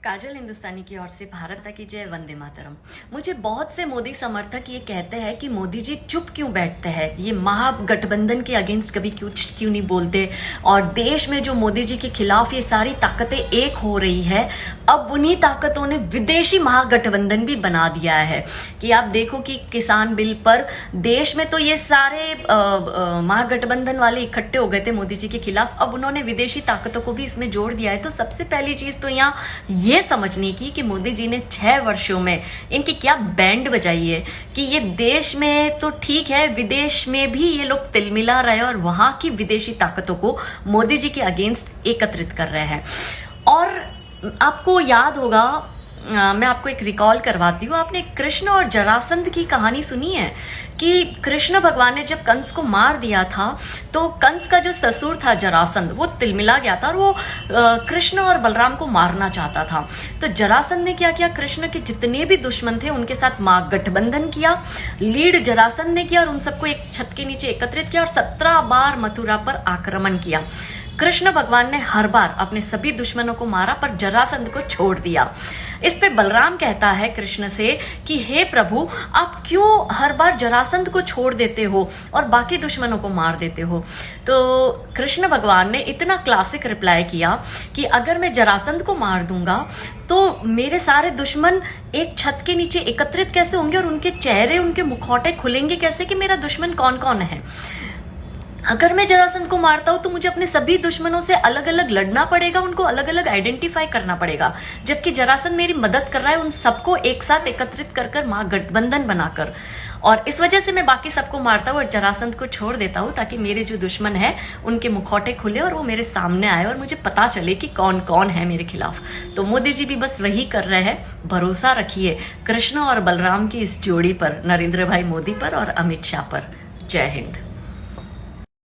काजल हिंदुस्तानी की ओर से भारत की जय, वंदे मातरम। मुझे बहुत से मोदी समर्थक ये कहते हैं कि मोदी जी चुप क्यों बैठते हैं, ये महागठबंधन के अगेंस्ट कभी क्यों नहीं बोलते, और देश में जो मोदी जी के खिलाफ ये सारी ताकतें एक हो रही है, अब उन्हीं ताकतों ने विदेशी महागठबंधन भी बना दिया है। कि आप देखो कि किसान बिल पर देश में तो ये सारे महागठबंधन वाले इकट्ठे हो गए थे मोदी जी के खिलाफ, अब उन्होंने विदेशी ताकतों को भी इसमें जोड़ दिया है। तो सबसे पहली चीज तो यहाँ ये समझने की कि मोदी जी ने 6 वर्षों में इनकी क्या बैंड बजाई है कि ये देश में तो ठीक है, विदेश में भी ये लोग तिलमिला रहे हैं और वहां की विदेशी ताकतों को मोदी जी के अगेंस्ट एकत्रित कर रहे हैं। और आपको याद होगा, मैं आपको एक रिकॉल करवाती हूँ, आपने कृष्ण और जरासंध की कहानी सुनी है कि कृष्ण भगवान ने जब कंस को मार दिया था तो कंस का जो ससुर था जरासंध, वो तिलमिला गया था और वो कृष्ण और बलराम को मारना चाहता था। तो जरासंध ने क्या किया, कृष्ण के जितने भी दुश्मन थे उनके साथ महागठबंधन किया, लीड जरासंध ने किया और उन सबको एक छत के नीचे एकत्रित किया और 17 बार मथुरा पर आक्रमण किया। कृष्ण भगवान ने हर बार अपने सभी दुश्मनों को मारा पर जरासंध को छोड़ दिया। इस पे बलराम कहता है कृष्ण से कि हे प्रभु, आप क्यों हर बार जरासंध को छोड़ देते हो और बाकी दुश्मनों को मार देते हो। तो कृष्ण भगवान ने इतना क्लासिक रिप्लाई किया कि अगर मैं जरासंध को मार दूंगा तो मेरे सारे दुश्मन एक छत के नीचे एकत्रित कैसे होंगे और उनके चेहरे, उनके मुखौटे खुलेंगे कैसे कि मेरा दुश्मन कौन कौन है। अगर मैं जरासंध को मारता हूं तो मुझे अपने सभी दुश्मनों से अलग अलग लड़ना पड़ेगा, उनको अलग अलग आइडेंटिफाई करना पड़ेगा, जबकि जरासंध मेरी मदद कर रहा है उन सबको एक साथ एकत्रित कर कर महागठबंधन बनाकर। और इस वजह से मैं बाकी सबको मारता हूँ और जरासंध को छोड़ देता हूँ ताकि मेरे जो दुश्मन है उनके मुखौटे खुले और वो मेरे सामने आए और मुझे पता चले कि कौन कौन है मेरे खिलाफ। तो मोदी जी भी बस वही कर रहे हैं। भरोसा रखिए कृष्ण और बलराम की इस जोड़ी पर, नरेंद्र भाई मोदी पर और अमित शाह पर। जय हिंद।